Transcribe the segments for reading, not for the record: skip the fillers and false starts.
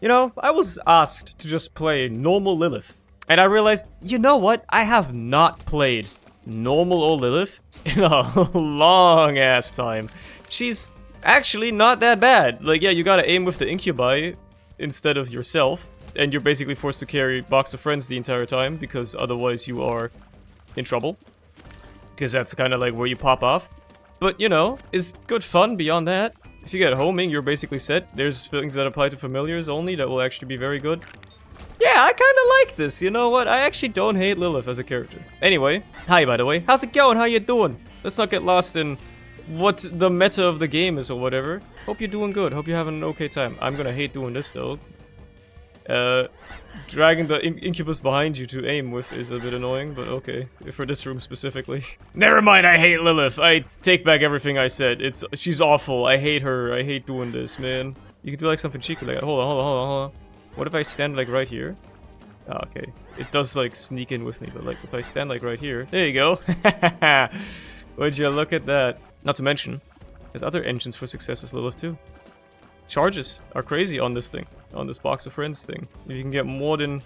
You know, I was asked to just play normal Lilith. And I realized, you know what? I have not played normal old Lilith in a long ass time. She's actually not that bad. Like, yeah, you gotta aim with the Incubi instead of yourself. And you're basically forced to carry Box of Friends the entire time, because otherwise you are in trouble. Because that's kind of like where you pop off. But, you know, it's good fun beyond that. If you get homing, you're basically set. There's things that apply to familiars only that will actually be very good. Yeah, I kind of like this. You know what? I actually don't hate Lilith as a character. Anyway, hi by the way. How's it going? How you doing? Let's not get lost in what the meta of the game is or whatever. Hope you're doing good. Hope you're having an okay time. I'm gonna hate doing this though. Dragging the Incubus behind you to aim with is a bit annoying, but okay. For this room specifically. Never mind, I hate Lilith. I take back everything I said. She's awful. I hate her. I hate doing this, man. You can do like something cheeky like that. Hold on. What if I stand like right here? Oh, okay. It does like sneak in with me, but like if I stand like right here. There you go. Would you look at that? Not to mention, there's other engines for success as Lilith too. Charges are crazy on this thing, on this Box of Friends thing. If you can get more than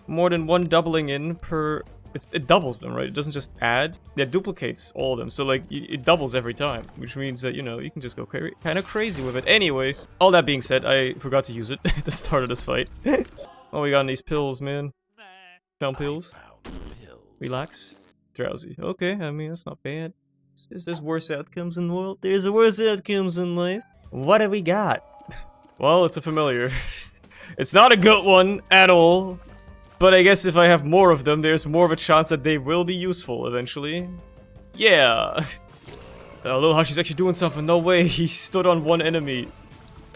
one doubling in per, it doubles them, right? It doesn't just add, it duplicates all of them. So like it doubles every time, which means that, you know, you can just go kind of crazy with it. Anyway, all that being said, I forgot to use it at the start of this fight. Oh, we got these pills, man. Found pills. Relax. Drowsy. Okay, I mean that's not bad. There's worse outcomes in the world. There's worse outcomes in life. What have we got? Well, it's a familiar. It's not a good one at all. But I guess if I have more of them, there's more of a chance that they will be useful eventually. Yeah. Little Hashi's actually doing something. No way. He stood on one enemy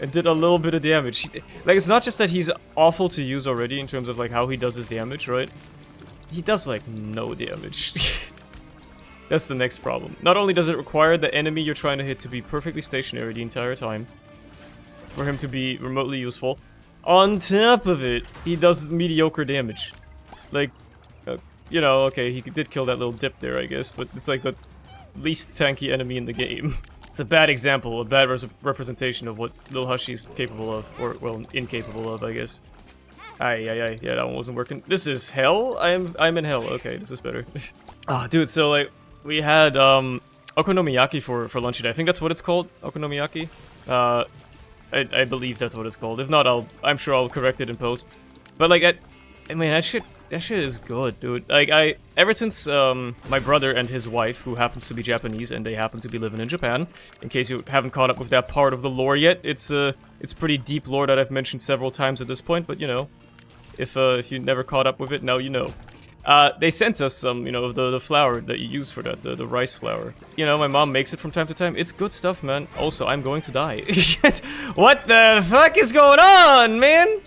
and did a little bit of damage. Like, it's not just that he's awful to use already in terms of like how he does his damage, right? He does like no damage. That's the next problem. Not only does it require the enemy you're trying to hit to be perfectly stationary the entire time for him to be remotely useful, on top of it, he does mediocre damage. Like, you know, okay, he did kill that little dip there, I guess, but it's like the least tanky enemy in the game. It's a bad example, a bad representation of what Lil Hushy's capable of, or, well, incapable of, I guess. Yeah, that one wasn't working. This is hell? I'm in hell. Okay, this is better. Ah, dude, so, like, we had, okonomiyaki for lunch today. I think that's what it's called, okonomiyaki. I believe that's what it's called. If not, I'm sure I'll correct it in post. But, like, I mean, that shit is good, dude. Like, ever since, my brother and his wife, who happens to be Japanese, and they happen to be living in Japan, in case you haven't caught up with that part of the lore yet, it's pretty deep lore that I've mentioned several times at this point, but, you know, if you never caught up with it, now you know. They sent us some, you know, the flour that you use for that, the rice flour. You know, my mom makes it from time to time. It's good stuff, man. Also, I'm going to die. What the fuck is going on, man?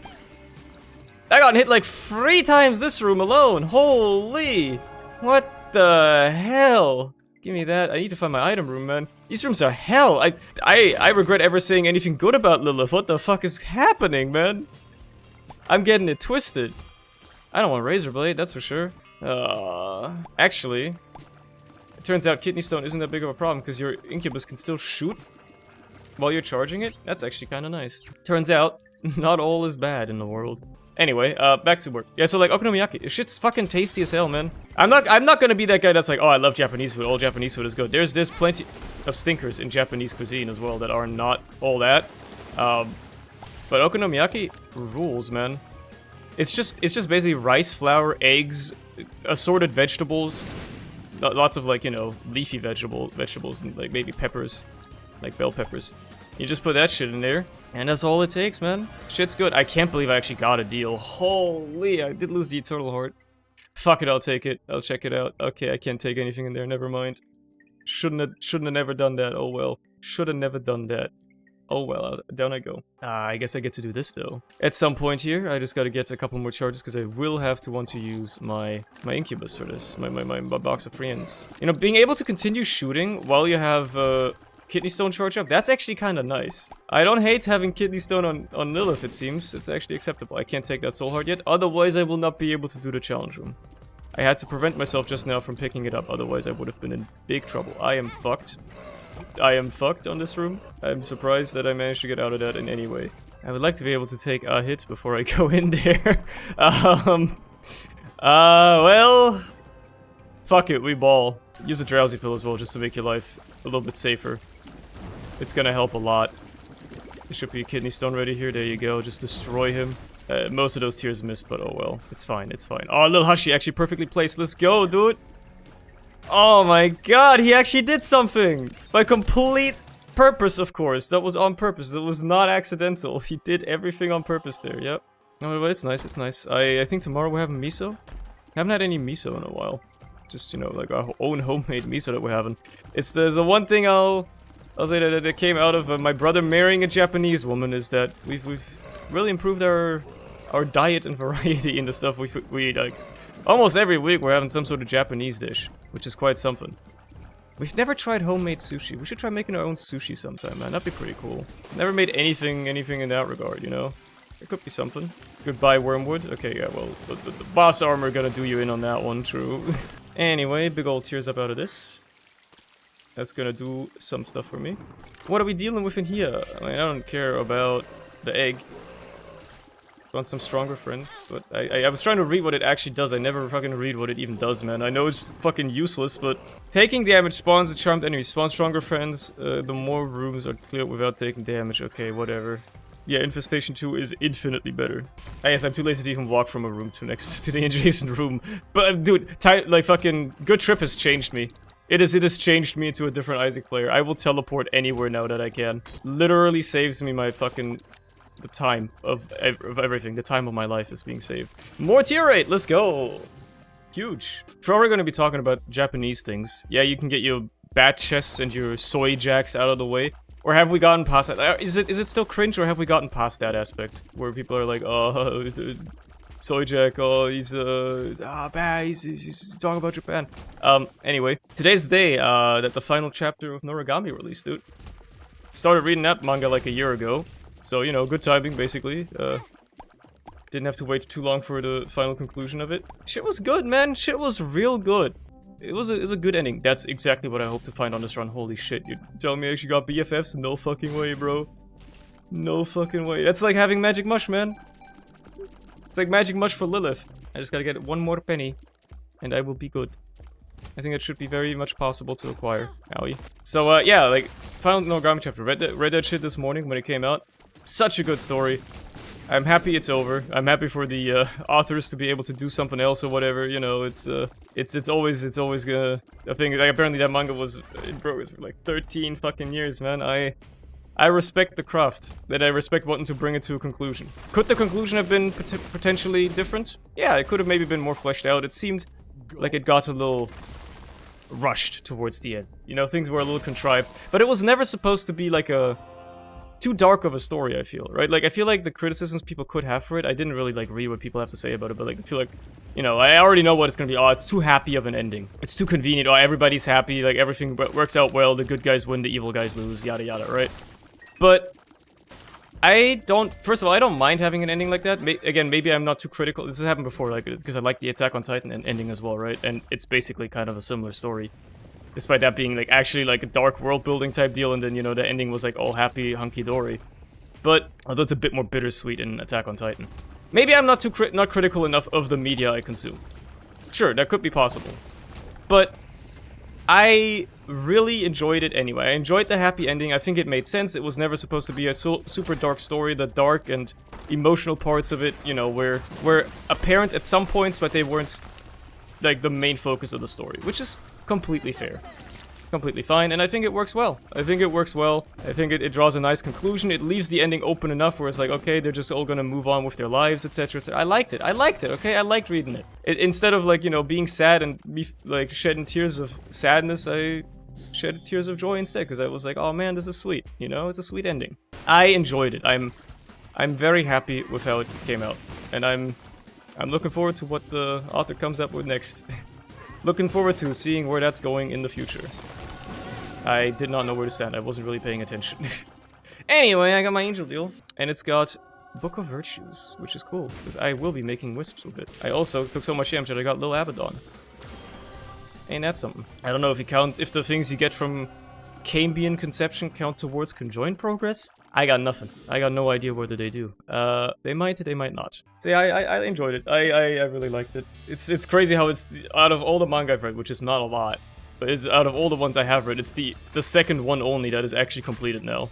I got hit like 3 times this room alone. Holy. What the hell? Give me that. I need to find my item room, man. These rooms are hell. I regret ever saying anything good about Lilith. What the fuck is happening, man? I'm getting it twisted. I don't want Razor Blade, that's for sure. Actually, it turns out Kidney Stone isn't that big of a problem because your Incubus can still shoot while you're charging it. That's actually kind of nice. Turns out, not all is bad in the world. Anyway, back to work. Yeah, so like okonomiyaki, this shit's fucking tasty as hell, man. I'm not gonna be that guy that's like, oh, I love Japanese food. All Japanese food is good. There's plenty of stinkers in Japanese cuisine as well that are not all that. But okonomiyaki rules, man. It's just basically rice, flour, eggs, assorted vegetables, lots of like, you know, leafy vegetables and like maybe peppers, like bell peppers. You just put that shit in there, and that's all it takes, man. Shit's good. I can't believe I actually got a deal. Holy, I did lose the Eternal Heart. Fuck it, I'll take it. I'll check it out. Okay, I can't take anything in there. Never mind. Shouldn't have never done that. Oh well. Should have never done that. Oh well, down I go. I guess I get to do this though. At some point here, I just gotta get a couple more charges because I will have to want to use my Incubus for this. My Box of Friends. You know, being able to continue shooting while you have Kidney Stone charge up, that's actually kind of nice. I don't hate having Kidney Stone on Lilith, it seems. It's actually acceptable. I can't take that Soul Heart yet, otherwise I will not be able to do the challenge room. I had to prevent myself just now from picking it up, otherwise I would have been in big trouble. I am fucked. I am fucked on this room. I'm surprised that I managed to get out of that in any way. I would like to be able to take a hit before I go in there. Well... Fuck it, we ball. Use a drowsy pill as well, just to make your life a little bit safer. It's gonna help a lot. There should be a kidney stone ready here, there you go, just destroy him. Most of those tears missed, but oh well. It's fine, it's fine. Oh, little Hushy actually perfectly placed, let's go, dude! Oh my god, he actually did something! By complete purpose, of course. That was on purpose, it was not accidental. He did everything on purpose there, yep. No, but it's nice, it's nice. I think tomorrow we're having miso. Haven't had any miso in a while. Just, you know, like our own homemade miso that we're having. It's the one thing I'll say that came out of my brother marrying a Japanese woman is that we've really improved our diet and variety in the stuff we eat. Like, almost every week we're having some sort of Japanese dish, which is quite something. We've never tried homemade sushi. We should try making our own sushi sometime, man. That'd be pretty cool. Never made anything in that regard, you know? It could be something. Goodbye, Wormwood. Okay, yeah, well, the boss armor gonna do you in on that one, true. Anyway, big old tears up out of this. That's gonna do some stuff for me. What are we dealing with in here? I mean, I don't care about the egg. Want some stronger friends, but I was trying to read what it actually does. I never fucking read what it even does, man. I know it's fucking useless, but taking damage spawns a charmed enemy. Spawn stronger friends. The more rooms are cleared without taking damage. Okay, whatever. Yeah, Infestation 2 is infinitely better. I guess I'm too lazy to even walk from a room to next to the adjacent room. But, dude, like, fucking... Good Trip has changed me. It has changed me into a different Isaac player. I will teleport anywhere now that I can. Literally saves me my fucking... The time of everything. The time of my life is being saved. More tier rate! Let's go! Huge. If we're going to be talking about Japanese things, yeah, you can get your bat chests and your soy jacks out of the way. Or have we gotten past that? Is it still cringe, or have we gotten past that aspect? Where people are like, oh, soy jack, oh, he's bad, he's talking about Japan. Anyway, today's the day, that the final chapter of Noragami released, dude. Started reading that manga like a year ago. So, you know, good timing, basically. Didn't have to wait too long for the final conclusion of it. Shit was good, man. Shit was real good. It was a good ending. That's exactly what I hope to find on this run. Holy shit, you're telling me I actually got BFFs? No fucking way, bro. No fucking way. That's like having Magic Mush, man. It's like Magic Mush for Lilith. I just gotta get one more penny, and I will be good. I think that should be very much possible to acquire. Owie. So, yeah, like, final Noragami chapter. Read that shit this morning when it came out. Such a good story. I'm happy it's over. I'm happy for the authors to be able to do something else or whatever. You know, it's always gonna a thing. Like, apparently that manga was in progress for like 13 fucking years, man. I respect the craft, that I respect wanting to bring it to a conclusion. Could the conclusion have been potentially different? Yeah, it could have maybe been more fleshed out. It seemed like it got a little rushed towards the end. You know, things were a little contrived, but it was never supposed to be like a too dark of a story, I feel, right? Like, I feel like the criticisms people could have for it, I didn't really, like, read what people have to say about it, but, like, I feel like, you know, I already know what it's gonna be. Oh, it's too happy of an ending. It's too convenient. Oh, everybody's happy, like, everything works out well, the good guys win, the evil guys lose, yada yada, right? But first of all, I don't mind having an ending like that. Again, maybe I'm not too critical. This has happened before, like, because I like the Attack on Titan ending as well, right? And it's basically kind of a similar story. Despite that being, like, actually, like, a dark world-building type deal, and then, you know, the ending was, like, all happy, hunky-dory. But, although it's a bit more bittersweet in Attack on Titan. Maybe I'm not not critical enough of the media I consume. Sure, that could be possible. But, I really enjoyed it anyway. I enjoyed the happy ending. I think it made sense. It was never supposed to be a super dark story. The dark and emotional parts of it, you know, were apparent at some points, but they weren't, like, the main focus of the story. Which is completely fair. Completely fine, and I think it works well. I think it draws a nice conclusion. It leaves the ending open enough where it's like, okay, they're just all gonna move on with their lives, etc, etc. I liked it, okay? I liked reading it. Instead of, like, you know, being sad and like, shedding tears of sadness, I shed tears of joy instead, because I was like, oh man, this is sweet, you know? It's a sweet ending. I enjoyed it. I'm very happy with how it came out, and I'm looking forward to what the author comes up with next. Looking forward to seeing where that's going in the future. I did not know where to stand. I wasn't really paying attention. Anyway, I got my angel deal, and it's got Book of Virtues, which is cool, because I will be making wisps with it. I also took so much damage that I got Lil Abaddon. Ain't that something? I don't know if it counts, if the things you get from Cambian conception count towards conjoined progress? I got nothing. I got no idea whether they do. They might not. See, I enjoyed it. I really liked it. It's crazy how it's, out of all the manga I've read, which is not a lot, but it's out of all the ones I have read, it's the second one only that is actually completed now.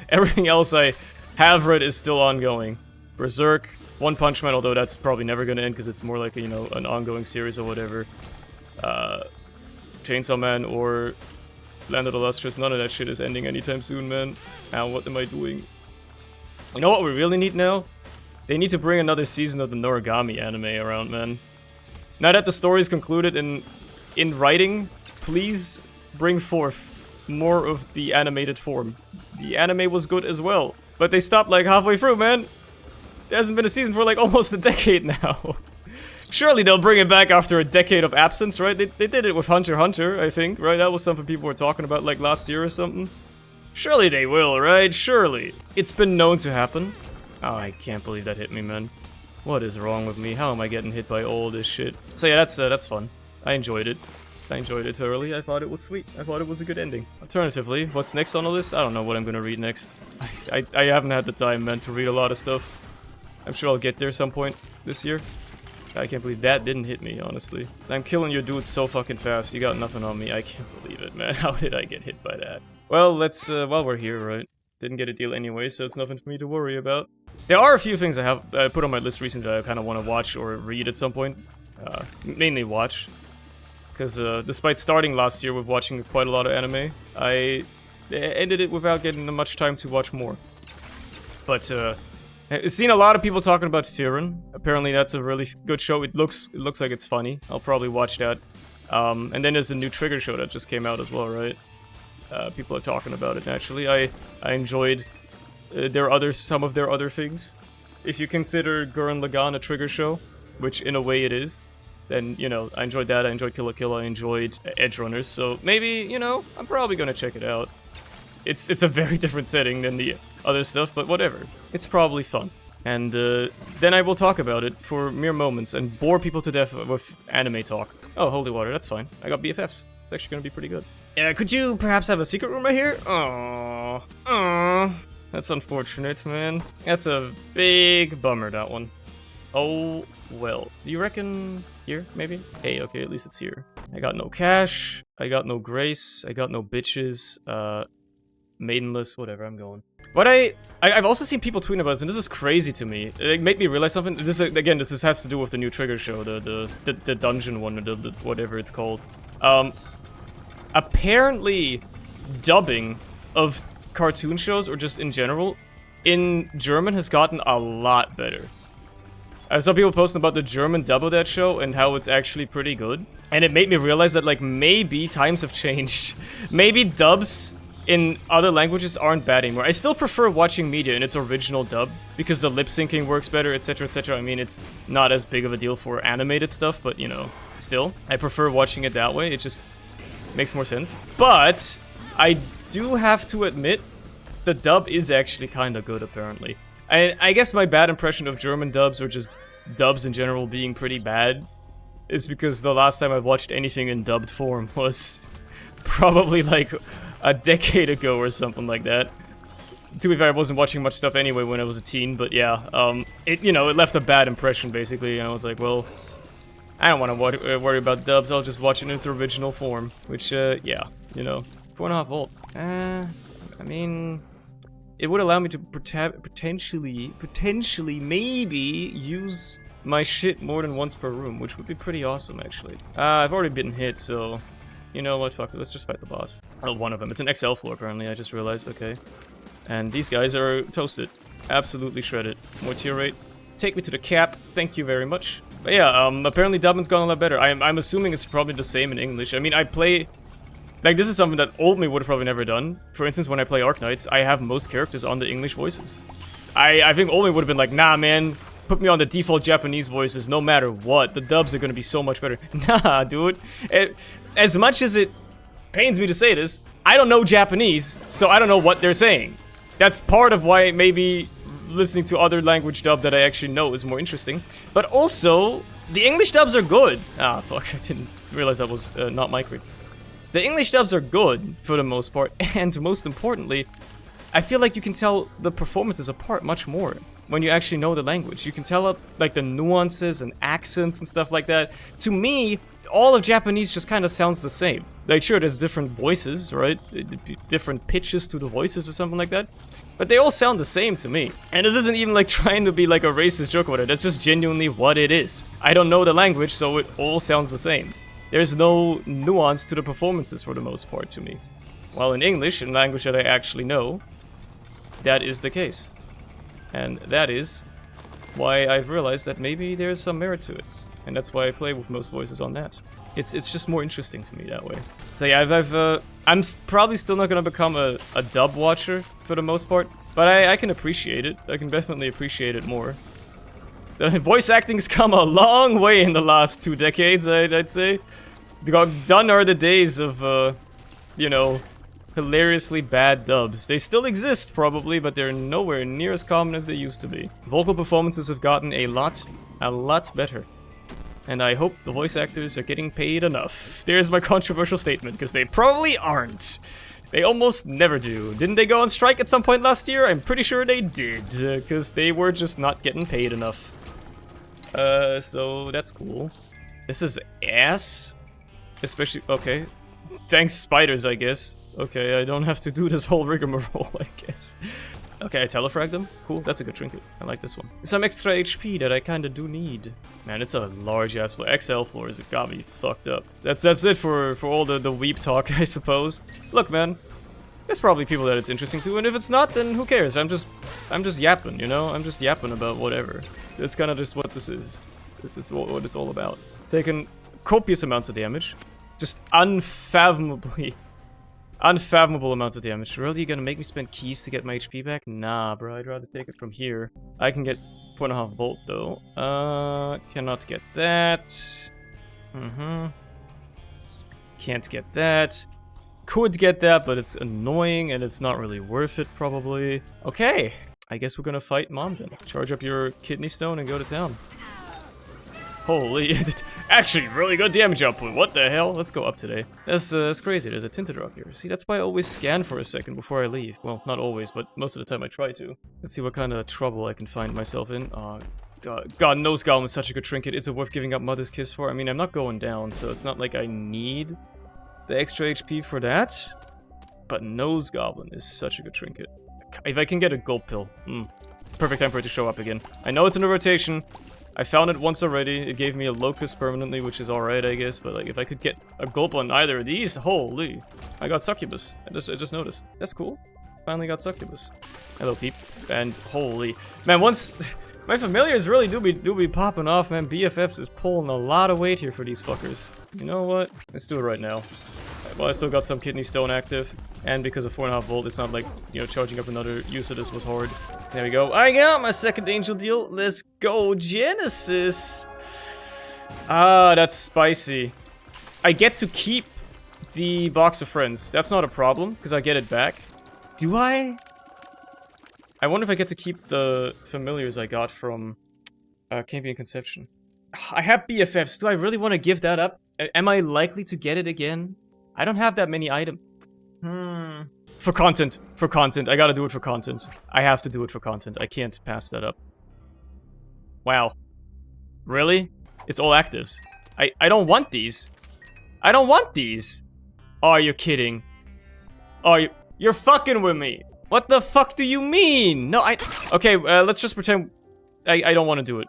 Everything else I have read is still ongoing. Berserk, One Punch Man, although that's probably never gonna end because it's more like, you know, an ongoing series or whatever. Chainsaw Man or Land of the Lustrous, none of that shit is ending anytime soon, man. Now, what am I doing? You know what we really need now? They need to bring another season of the Noragami anime around, man. Now that the story is concluded in writing, please bring forth more of the animated form. The anime was good as well, but they stopped like halfway through, man. There hasn't been a season for like almost a decade now. Surely they'll bring it back after a decade of absence, right? They did it with Hunter x Hunter, I think, right? That was something people were talking about like last year or something. Surely they will, right? Surely. It's been known to happen. Oh, I can't believe that hit me, man. What is wrong with me? How am I getting hit by all this shit? So yeah, that's fun. I enjoyed it. I enjoyed it thoroughly. I thought it was sweet. I thought it was a good ending. Alternatively, what's next on the list? I don't know what I'm gonna read next. I haven't had the time, man, to read a lot of stuff. I'm sure I'll get there some point this year. I can't believe that didn't hit me, honestly. I'm killing your dudes so fucking fast. You got nothing on me. I can't believe it, man. How did I get hit by that? Well, let's, while we're here, right? Didn't get a deal anyway, so it's nothing for me to worry about. There are a few things I put on my list recently that I kind of want to watch or read at some point. Mainly watch. Because despite starting last year with watching quite a lot of anime, I ended it without getting much time to watch more. But, I've seen a lot of people talking about Firen. Apparently that's a really good show. It looks like it's funny. I'll probably watch that. And then there's a new Trigger show that just came out as well, right? People are talking about it, naturally. I enjoyed some of their other things. If you consider Gurren Lagann a Trigger show, which in a way it is, then, you know, I enjoyed that. I enjoyed Kill la Kill. I enjoyed Edge Runners. So maybe, you know, I'm probably gonna check it out. It's a very different setting than the other stuff, but whatever. It's probably fun. And then I will talk about it for mere moments and bore people to death with anime talk. Oh, holy water, that's fine. I got BFFs. It's actually gonna be pretty good. Yeah, could you perhaps have a secret room right here? Aww. That's unfortunate, man. That's a big bummer, that one. Oh, well. Do you reckon here, maybe? Hey, okay, at least it's here. I got no cash. I got no grace. I got no bitches. Maidenless, whatever, I'm going. What I've also seen people tweeting about this, and this is crazy to me. It made me realize something. This again, this has to do with the new Trigger show, the dungeon one, or the whatever it's called. Apparently, dubbing of cartoon shows, or just in general, in German has gotten a lot better. I saw people posting about the German dub of that show and how it's actually pretty good. And it made me realize that, like, maybe times have changed. Maybe dubs in other languages aren't bad anymore. I still prefer watching media in its original dub, because the lip syncing works better, etc, etc. I mean, it's not as big of a deal for animated stuff, but, you know, still. I prefer watching it that way, it just makes more sense. But, I do have to admit, the dub is actually kinda good, apparently. I guess my bad impression of German dubs, or just dubs in general being pretty bad, is because the last time I watched anything in dubbed form was probably like a decade ago or something like that. To be fair, I wasn't watching much stuff anyway when I was a teen, but yeah, it left a bad impression, basically, and I was like, well, I don't want to worry about dubs, I'll just watch it in its original form, which, yeah, you know, 4.5 volt. I mean, it would allow me to potentially, maybe, use my shit more than once per room, which would be pretty awesome, actually. I've already been hit, so, you know what, fuck it, let's just fight the boss. Oh, one of them. It's an XL floor, apparently, I just realized, okay. And these guys are toasted. Absolutely shredded. More tier rate. Take me to the cap, thank you very much. But yeah, apparently dubbing's gone a lot better. I'm assuming it's probably the same in English. I mean, I play... Like, this is something that old me would have probably never done. For instance, when I play Arknights, I have most characters on the English voices. I think old me would have been like, nah, man, put me on the default Japanese voices no matter what. The dubs are gonna be so much better. Nah, dude. As much as it pains me to say this, I don't know Japanese, so I don't know what they're saying. That's part of why maybe listening to other language dub that I actually know is more interesting. But also, the English dubs are good. Ah, fuck, I didn't realize that was not mic read. The English dubs are good, for the most part, and most importantly, I feel like you can tell the performances apart much more when you actually know the language. You can tell, like, the nuances and accents and stuff like that. To me, all of Japanese just kind of sounds the same. Like, sure, there's different voices, right? Different pitches to the voices or something like that. But they all sound the same to me. And this isn't even, like, trying to be, like, a racist joke about it. That's just genuinely what it is. I don't know the language, so it all sounds the same. There's no nuance to the performances for the most part to me. While in English, a language that I actually know, that is the case. And that is why I've realized that maybe there's some merit to it. And that's why I play with most voices on that. It's just more interesting to me that way. So yeah, I'm probably still not gonna become a dub watcher for the most part, but I can appreciate it. I can definitely appreciate it more. The voice acting's come a long way in the last 2 decades, I'd say. Done are the days of, you know, hilariously bad dubs. They still exist, probably, but they're nowhere near as common as they used to be. Vocal performances have gotten a lot better. And I hope the voice actors are getting paid enough. There's my controversial statement, because they probably aren't. They almost never do. Didn't they go on strike at some point last year? I'm pretty sure they did, because they were just not getting paid enough. So that's cool. This is ass. Especially, okay. Thanks, spiders, I guess. Okay, I don't have to do this whole rigmarole, I guess. Okay, I telefrag them. Cool, that's a good trinket. I like this one. Some extra HP that I kinda do need. Man, it's a large-ass floor. XL floors have got me fucked up. That's it for all the weep talk, I suppose. Look, man. There's probably people that it's interesting to, and if it's not, then who cares? I'm just yapping, you know? I'm just yapping about whatever. That's kinda just what this is. This is what it's all about. Taking copious amounts of damage. Just unfathomable amounts of damage. Really, you gonna make me spend keys to get my HP back? Nah, bro, I'd rather take it from here. I can get 4.5 volt, though. Cannot get that. Can't get that. Could get that, but it's annoying, and it's not really worth it, probably. Okay, I guess we're gonna fight Mom then. Charge up your kidney stone and go to town. Holy, actually, really good damage output. What the hell? Let's go up today. That's crazy. There's a tinted rock here. See, that's why I always scan for a second before I leave. Well, not always, but most of the time I try to. Let's see what kind of trouble I can find myself in. God, Nose Goblin is such a good trinket. Is it worth giving up Mother's Kiss for? I mean, I'm not going down, so it's not like I need the extra HP for that. But Nose Goblin is such a good trinket. If I can get a gulp pill. Perfect time for it to show up again. I know it's in a rotation. I found it once already. It gave me a locust permanently, which is alright, I guess. But like, if I could get a gulp on either of these, holy! I got succubus. I just noticed. That's cool. Finally got succubus. Hello, peep. And holy man, once my familiars really do be popping off, man. BFFs is pulling a lot of weight here for these fuckers. You know what? Let's do it right now. Well, I still got some kidney stone active, and because of 4.5 volt, it's not like, you know, charging up another use of this was hard. There we go. I got my second angel deal. Let's go, Genesis. Ah, that's spicy. I get to keep the box of friends. That's not a problem, because I get it back. Do I? I wonder if I get to keep the familiars I got from Campion Conception. I have BFFs. Do I really want to give that up? Am I likely to get it again? I don't have that many items. For content. I gotta do it for content. I have to do it for content. I can't pass that up. Wow. Really? It's all actives. I don't want these. I don't want these. Oh, are you kidding? Oh, you're fucking with me. What the fuck do you mean? No, okay, let's just pretend I don't want to do it.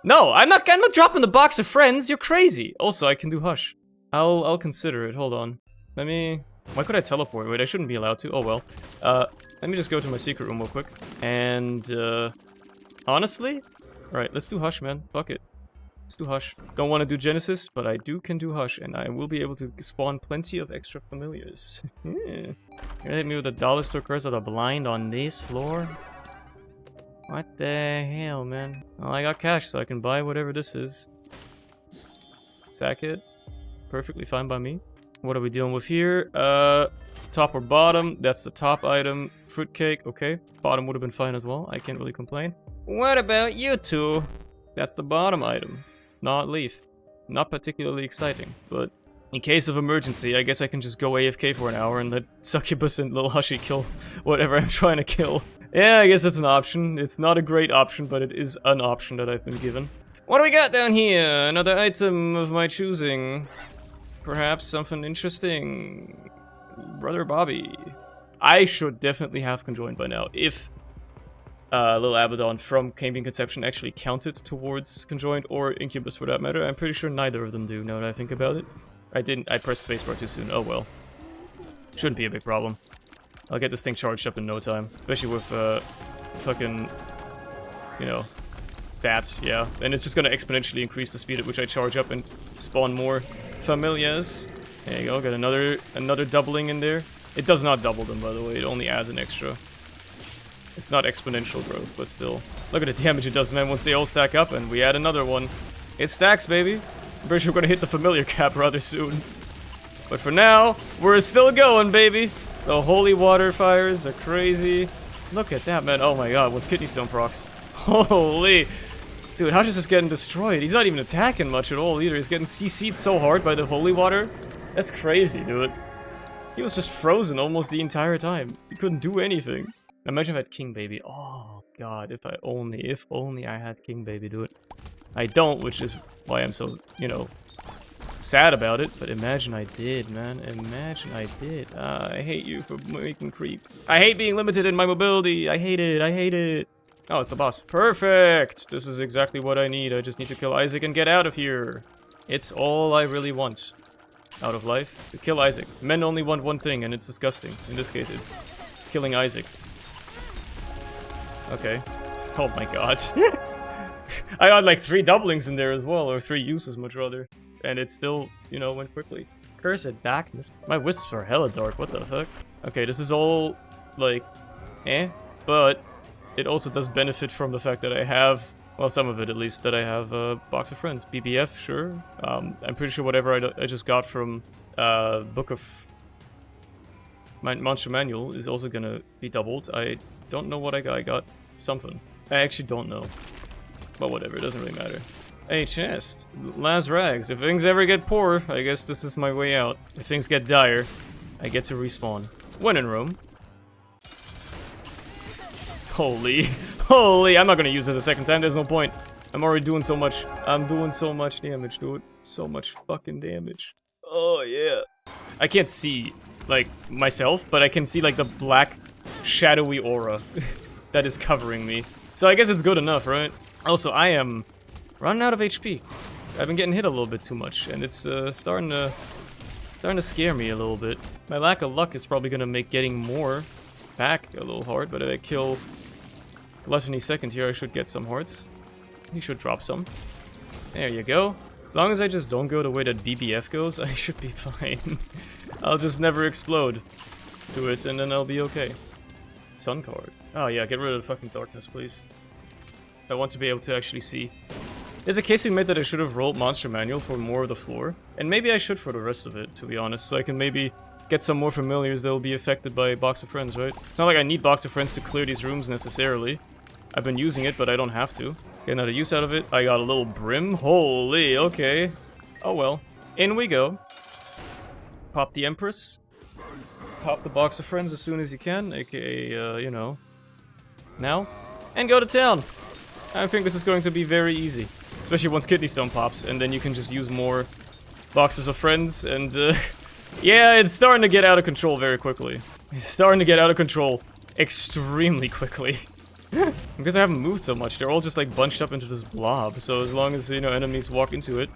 No, I'm not dropping the box of friends. You're crazy. Also, I can do Hush. I'll consider it. Hold on. Why could I teleport? Wait, I shouldn't be allowed to. Oh well. Let me just go to my secret room real quick. And honestly, alright, let's do Hush, man. Fuck it. Let's do Hush. Don't want to do Genesis, but I can do Hush, and I will be able to spawn plenty of extra familiars. You're gonna hit me with a dollar store curse of the blind on this floor? What the hell, man? Well, I got cash, so I can buy whatever this is. Sack it. Perfectly fine by me. What are we dealing with here? Top or bottom? That's the top item. Fruitcake, okay. Bottom would have been fine as well. I can't really complain. What about you two? That's the bottom item. Not leaf. Not particularly exciting, but In case of emergency, I guess I can just go AFK for an hour and let Succubus and Lil Hushy kill whatever I'm trying to kill. Yeah, I guess that's an option. It's not a great option, but it is an option that I've been given. What do we got down here? Another item of my choosing. Perhaps something interesting. Brother Bobby. I should definitely have conjoined by now. If Lil Abaddon from Camping Conception actually counted towards conjoined, or Incubus for that matter. I'm pretty sure neither of them do, now that I think about it. I pressed spacebar too soon. Oh well. Shouldn't be a big problem. I'll get this thing charged up in no time. Especially with, fucking, you know, that, yeah. And it's just gonna exponentially increase the speed at which I charge up and spawn more familiars. There you go, got another doubling in there. It does not double them, by the way, it only adds an extra. It's not exponential growth, but still. Look at the damage it does, man, once they all stack up, and we add another one. It stacks, baby. I'm pretty sure we're gonna hit the familiar cap rather soon. But for now, we're still going, baby. The holy water fires are crazy. Look at that, man. Oh my god, what's kidney stone procs? Holy. Dude, how is this getting destroyed? He's not even attacking much at all either. He's getting CC'd so hard by the holy water. That's crazy, dude. He was just frozen almost the entire time. He couldn't do anything. Imagine if I had King Baby. Oh god, if only I had King Baby do it. I don't, which is why I'm so, you know, sad about it. But imagine I did, man. Imagine I did. I hate you for making creep. I hate being limited in my mobility. I hate it. I hate it. Oh, it's a boss. Perfect! This is exactly what I need. I just need to kill Isaac and get out of here. It's all I really want out of life. To kill Isaac. Men only want one thing, and it's disgusting. In this case, it's killing Isaac. Okay. Oh my god. I got like 3 doublings in there as well, or 3 uses much rather. And it still, you know, went quickly. Cursed darkness. My wisps are hella dark, what the fuck? Okay, this is all, like, but it also does benefit from the fact that I have, well, some of it at least, that I have a box of friends. BBF, sure. I'm pretty sure whatever I just got from Book of Monster Manual is also gonna be doubled. I don't know what I got. I got something. I actually don't know. But whatever, it doesn't really matter. A chest. Last rags. If things ever get poor, I guess this is my way out. If things get dire, I get to respawn. When in Rome. Holy. Holy. I'm not gonna use it a second time. There's no point. I'm already doing so much. I'm doing so much damage, dude. So much fucking damage. Oh, yeah. I can't see, like, myself, but I can see, like, the black, shadowy aura that is covering me. So I guess it's good enough, right? Also, I am running out of HP. I've been getting hit a little bit too much, and it's starting to scare me a little bit. My lack of luck is probably gonna make getting more back a little hard, but if I kill Gluttony second here, I should get some hearts. He should drop some. There you go. As long as I just don't go the way that BBF goes, I should be fine. I'll just never explode to it, and then I'll be okay. Sun card. Oh yeah, get rid of the fucking darkness, please. I want to be able to actually see. There's a case we made that I should have rolled Monster Manual for more of the floor. And maybe I should for the rest of it, to be honest. So I can maybe get some more familiars that will be affected by Box of Friends, right? It's not like I need Box of Friends to clear these rooms necessarily. I've been using it, but I don't have to. Get another use out of it. I got a little brim. Holy, okay. Oh well. In we go. Pop the Empress. Pop the Box of Friends as soon as you can, aka, you know, now. And go to town. I think this is going to be very easy. Especially once Kidney Stone pops, and then you can just use more Boxes of Friends, and, yeah, it's starting to get out of control very quickly. It's starting to get out of control extremely quickly. Because I haven't moved so much, they're all just, like, bunched up into this blob, so as long as, you know, enemies walk into it,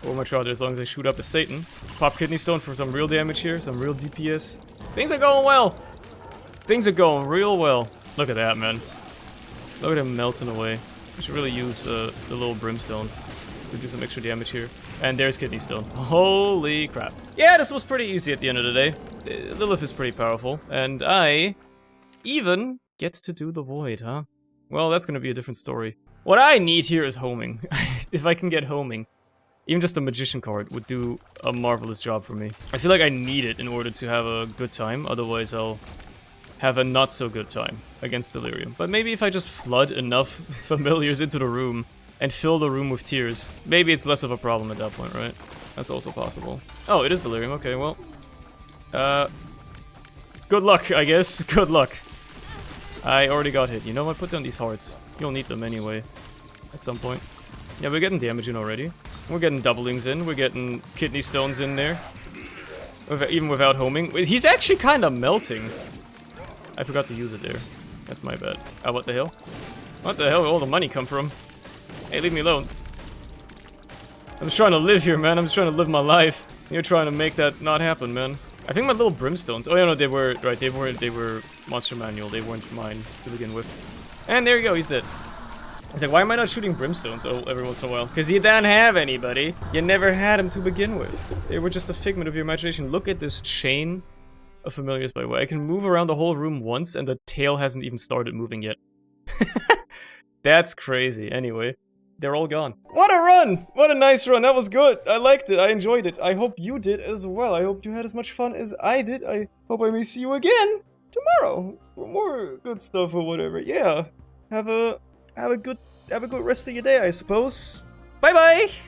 or much rather, as long as they shoot up at Satan. Pop Kidney Stone for some real damage here, some real DPS. Things are going well! Things are going real well. Look at that, man. Look at him melting away. I should really use the little brimstones to do some extra damage here. And there's Kidney Stone. Holy crap. Yeah, this was pretty easy at the end of the day. Lilith is pretty powerful. And I even get to do the Void, huh? Well, that's gonna be a different story. What I need here is homing. If I can get homing, even just the Magician card would do a marvelous job for me. I feel like I need it in order to have a good time. Otherwise, I'll have a not so good time against Delirium. But maybe if I just flood enough familiars into the room, and fill the room with tears. Maybe it's less of a problem at that point, right? That's also possible. Oh, it is Delirium. Okay, well. Good luck, I guess. Good luck. I already got hit. You know what? Put down these hearts. You'll need them anyway. At some point. Yeah, we're getting damage in already. We're getting doublings in. We're getting kidney stones in there. Even without homing. He's actually kind of melting. I forgot to use it there. That's my bad. Oh, what the hell? What the hell did all the money come from? Hey, leave me alone. I'm just trying to live here, man. I'm just trying to live my life. You're trying to make that not happen, man. I think my little brimstones. Oh, yeah, no, they were right. They were monster manual. They weren't mine to begin with. And there you go. He's dead. He's like, why am I not shooting brimstones every once in a while? Because you don't have anybody. You never had them to begin with. They were just a figment of your imagination. Look at this chain of familiars, by the way. I can move around the whole room once, and the tail hasn't even started moving yet. That's crazy. Anyway, they're all gone. What a run! What a nice run. That was good. I liked it. I enjoyed it. I hope you did as well. I hope you had as much fun as I did. I hope I may see you again tomorrow for more good stuff or whatever. Yeah. Have a good rest of your day, I suppose. Bye bye!